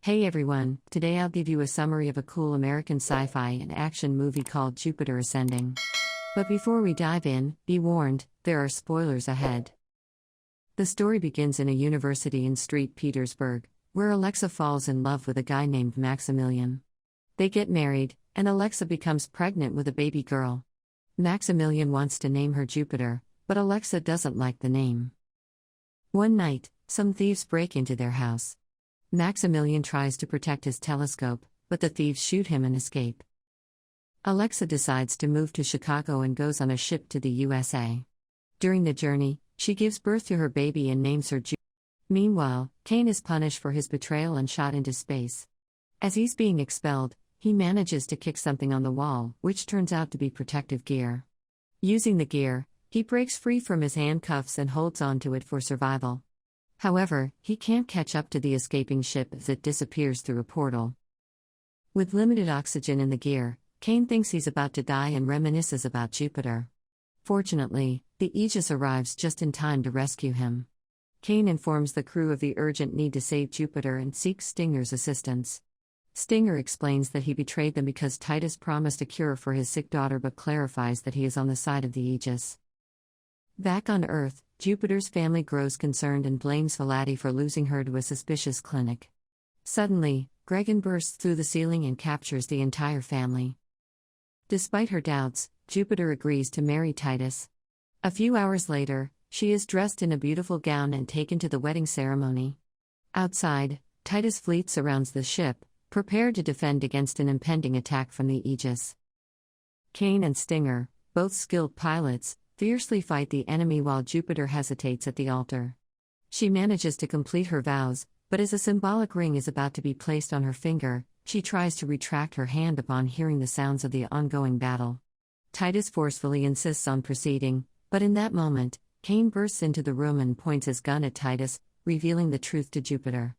Hey everyone, today I'll give you a summary of a cool American sci-fi and action movie called Jupiter Ascending. But before we dive in, be warned, there are spoilers ahead. The story begins in a university in St. Petersburg, where Alexa falls in love with a guy named Maximilian. They get married, and Alexa becomes pregnant with a baby girl. Maximilian wants to name her Jupiter, but Alexa doesn't like the name. One night, some thieves break into their house. Maximilian tries to protect his telescope, but the thieves shoot him and escape. Alexa decides to move to Chicago and goes on a ship to the USA. During the journey, she gives birth to her baby and names her Jupiter. Meanwhile, Kane is punished for his betrayal and shot into space. As he's being expelled, he manages to kick something on the wall, which turns out to be protective gear. Using the gear, he breaks free from his handcuffs and holds on to it for survival. However, he can't catch up to the escaping ship as it disappears through a portal. With limited oxygen in the gear, Kane thinks he's about to die and reminisces about Jupiter. Fortunately, the Aegis arrives just in time to rescue him. Kane informs the crew of the urgent need to save Jupiter and seeks Stinger's assistance. Stinger explains that he betrayed them because Titus promised a cure for his sick daughter but clarifies that he is on the side of the Aegis. Back on Earth, Jupiter's family grows concerned and blames Velati for losing her to a suspicious clinic. Suddenly, Gregan bursts through the ceiling and captures the entire family. Despite her doubts, Jupiter agrees to marry Titus. A few hours later, she is dressed in a beautiful gown and taken to the wedding ceremony. Outside, Titus' fleet surrounds the ship, prepared to defend against an impending attack from the Aegis. Kane and Stinger, both skilled pilots, fiercely fight the enemy while Jupiter hesitates at the altar. She manages to complete her vows, but as a symbolic ring is about to be placed on her finger, she tries to retract her hand upon hearing the sounds of the ongoing battle. Titus forcefully insists on proceeding, but in that moment, Kane bursts into the room and points his gun at Titus, revealing the truth to Jupiter.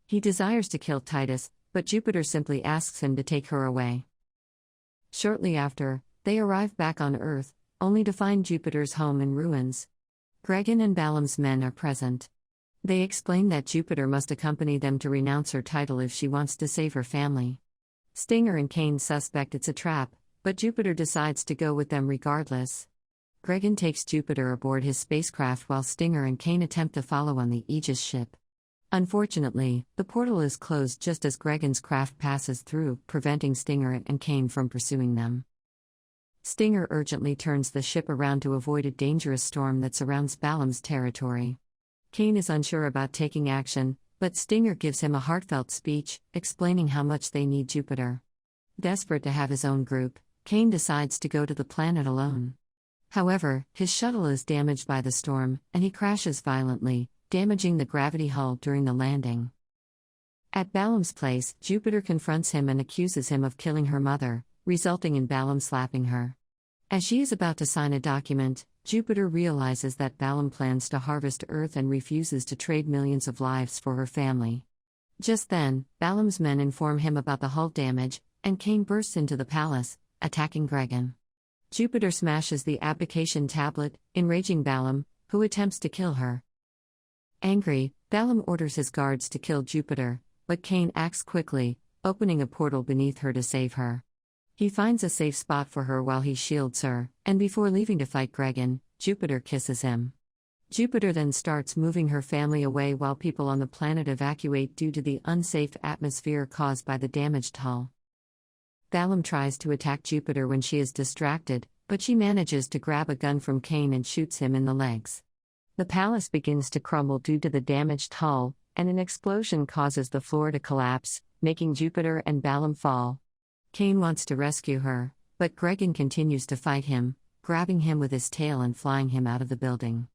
He desires to kill Titus, but Jupiter simply asks him to take her away. Shortly after, they arrive back on Earth, only to find Jupiter's home in ruins. Gregan and Balaam's men are present. They explain that Jupiter must accompany them to renounce her title if she wants to save her family. Stinger and Kane suspect it's a trap, but Jupiter decides to go with them regardless. Gregan takes Jupiter aboard his spacecraft while Stinger and Kane attempt to follow on the Aegis ship. Unfortunately, the portal is closed just as Gregan's craft passes through, preventing Stinger and Kane from pursuing them. Stinger urgently turns the ship around to avoid a dangerous storm that surrounds Balaam's territory. Kane is unsure about taking action, but Stinger gives him a heartfelt speech, explaining how much they need Jupiter. Desperate to have his own group, Kane decides to go to the planet alone. However, his shuttle is damaged by the storm, and he crashes violently, damaging the gravity hull during the landing. At Balaam's place, Jupiter confronts him and accuses him of killing her mother, resulting in Balaam slapping her. As she is about to sign a document, Jupiter realizes that Balaam plans to harvest Earth and refuses to trade millions of lives for her family. Just then, Balaam's men inform him about the hull damage, and Kane bursts into the palace, attacking Gregan. Jupiter smashes the abdication tablet, enraging Balaam, who attempts to kill her. Angry, Balaam orders his guards to kill Jupiter, but Kane acts quickly, opening a portal beneath her to save her. He finds a safe spot for her while he shields her, and before leaving to fight Gregan, Jupiter kisses him. Jupiter then starts moving her family away while people on the planet evacuate due to the unsafe atmosphere caused by the damaged hull. Balaam tries to attack Jupiter when she is distracted, but she manages to grab a gun from Kane and shoots him in the legs. The palace begins to crumble due to the damaged hull, and an explosion causes the floor to collapse, making Jupiter and Balaam fall. Kane wants to rescue her, but Gregan continues to fight him, grabbing him with his tail and flying him out of the building.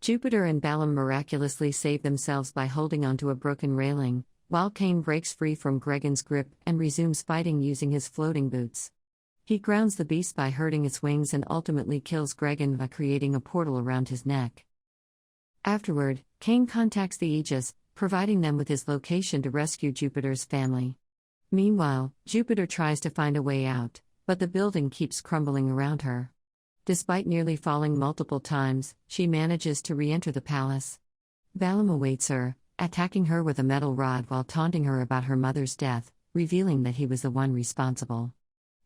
Jupiter and Balaam miraculously save themselves by holding onto a broken railing, while Kane breaks free from Gregan's grip and resumes fighting using his floating boots. He grounds the beast by hurting its wings and ultimately kills Gregan by creating a portal around his neck. Afterward, Kane contacts the Aegis, providing them with his location to rescue Jupiter's family. Meanwhile, Jupiter tries to find a way out, but the building keeps crumbling around her. Despite nearly falling multiple times, she manages to re-enter the palace. Balaam awaits her, attacking her with a metal rod while taunting her about her mother's death, revealing that he was the one responsible.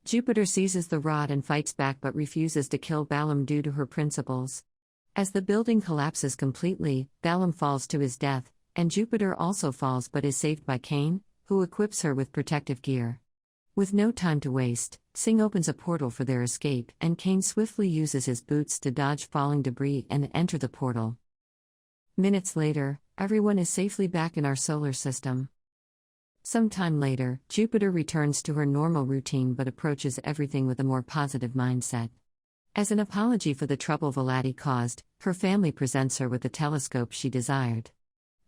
Jupiter seizes the rod and fights back but refuses to kill Balaam due to her principles. As the building collapses completely, Balaam falls to his death, and Jupiter also falls but is saved by Cain, who equips her with protective gear. With no time to waste, Sing opens a portal for their escape, and Cain swiftly uses his boots to dodge falling debris and enter the portal. Minutes later, everyone is safely back in our solar system. Some time later, Jupiter returns to her normal routine but approaches everything with a more positive mindset. As an apology for the trouble Velati caused, her family presents her with the telescope she desired.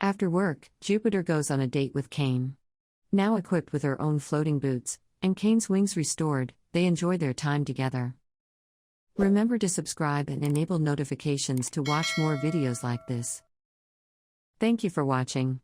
After work, Jupiter goes on a date with Cain. Now equipped with her own floating boots, and Cain's wings restored, they enjoy their time together. Remember to subscribe and enable notifications to watch more videos like this. Thank you for watching.